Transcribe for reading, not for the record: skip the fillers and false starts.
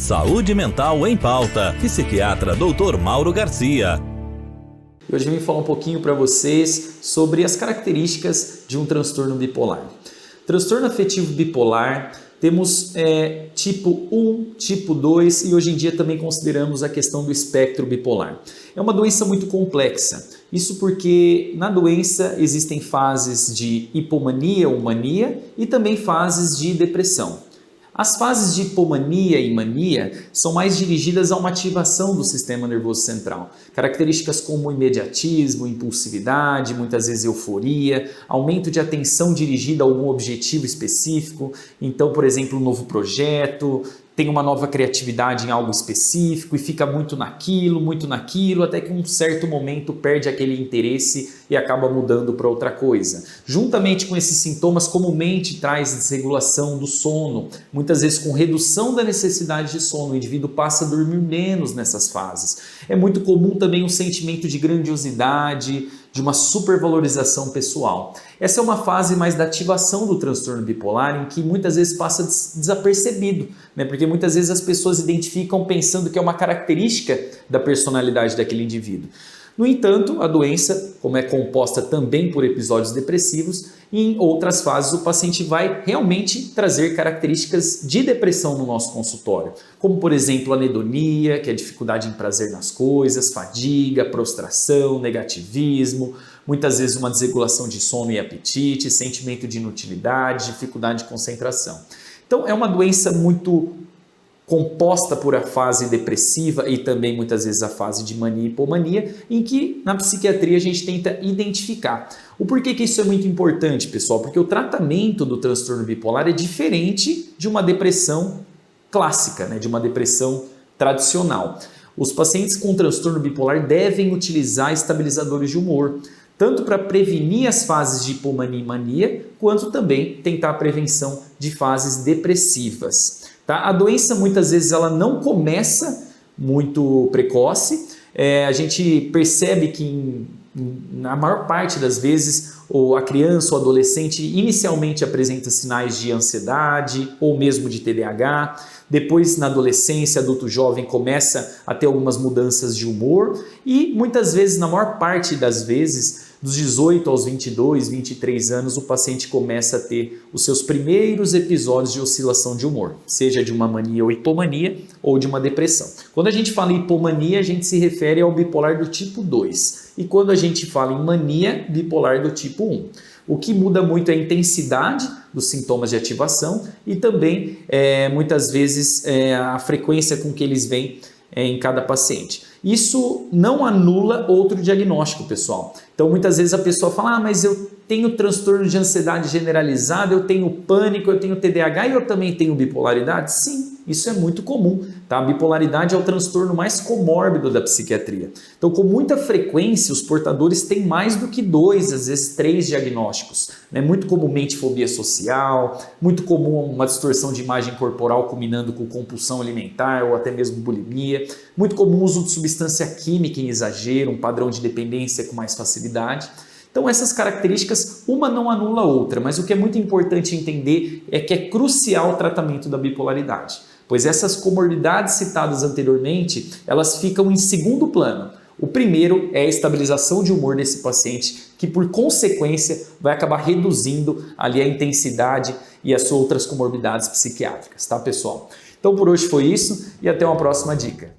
Saúde Mental em Pauta, psiquiatra Dr. Mauro Garcia. Hoje eu vim falar um pouquinho para vocês sobre as características de um transtorno bipolar. Transtorno afetivo bipolar, temos tipo 1, tipo 2 e hoje em dia também consideramos a questão do espectro bipolar. É uma doença muito complexa, isso porque na doença existem fases de hipomania ou mania e também fases de depressão. As fases de hipomania e mania são mais dirigidas a uma ativação do sistema nervoso central. Características como imediatismo, impulsividade, muitas vezes euforia, aumento de atenção dirigida a algum objetivo específico. Então, por exemplo, um novo projeto, tem uma nova criatividade em algo específico e fica muito naquilo, até que em um certo momento perde aquele interesse e acaba mudando para outra coisa. Juntamente com esses sintomas, comumente traz desregulação do sono, muitas vezes com redução da necessidade de sono, o indivíduo passa a dormir menos nessas fases. É muito comum também um sentimento de grandiosidade, de uma supervalorização pessoal. Essa é uma fase mais da ativação do transtorno bipolar, em que muitas vezes passa desapercebido, né? Porque muitas vezes as pessoas identificam pensando que é uma característica da personalidade daquele indivíduo. No entanto, a doença, como é composta também por episódios depressivos, em outras fases o paciente vai realmente trazer características de depressão no nosso consultório, como por exemplo anedonia, que é dificuldade em prazer nas coisas, fadiga, prostração, negativismo, muitas vezes uma desregulação de sono e apetite, sentimento de inutilidade, dificuldade de concentração. Então é uma doença muito composta por a fase depressiva e também muitas vezes a fase de mania e hipomania, em que na psiquiatria a gente tenta identificar. O porquê que isso é muito importante, pessoal? Porque o tratamento do transtorno bipolar é diferente de uma depressão clássica, né? De uma depressão tradicional. Os pacientes com transtorno bipolar devem utilizar estabilizadores de humor, tanto para prevenir as fases de hipomania e mania, quanto também tentar a prevenção de fases depressivas. Tá? A doença muitas vezes ela não começa muito precoce, a gente percebe que na maior parte das vezes a criança ou adolescente inicialmente apresenta sinais de ansiedade ou mesmo de TDAH, depois na adolescência, adulto jovem começa a ter algumas mudanças de humor e muitas vezes, na maior parte das vezes, dos 18 aos 22, 23 anos, o paciente começa a ter os seus primeiros episódios de oscilação de humor, seja de uma mania ou hipomania ou de uma depressão. Quando a gente fala em hipomania, a gente se refere ao bipolar do tipo 2. E quando a gente fala em mania, bipolar do tipo 1. O que muda muito é a intensidade dos sintomas de ativação e também, muitas vezes, a frequência com que eles vêm em cada paciente. Isso não anula outro diagnóstico, pessoal. Então, muitas vezes a pessoa fala, mas eu tenho transtorno de ansiedade generalizada, eu tenho pânico, eu tenho TDAH e eu também tenho bipolaridade? Sim, isso é muito comum. Tá? A bipolaridade é o transtorno mais comórbido da psiquiatria. Então, com muita frequência, os portadores têm mais do que 2, às vezes 3 diagnósticos. Né? Muito comumente fobia social, muito comum uma distorção de imagem corporal culminando com compulsão alimentar ou até mesmo bulimia. Muito comum o uso de substância química em exagero, um padrão de dependência com mais facilidade. Então essas características, uma não anula a outra, mas o que é muito importante entender é que é crucial o tratamento da bipolaridade, pois essas comorbidades citadas anteriormente, elas ficam em segundo plano. O primeiro é a estabilização de humor desse paciente, que por consequência vai acabar reduzindo ali a intensidade e as outras comorbidades psiquiátricas, tá pessoal? Então por hoje foi isso e até uma próxima dica.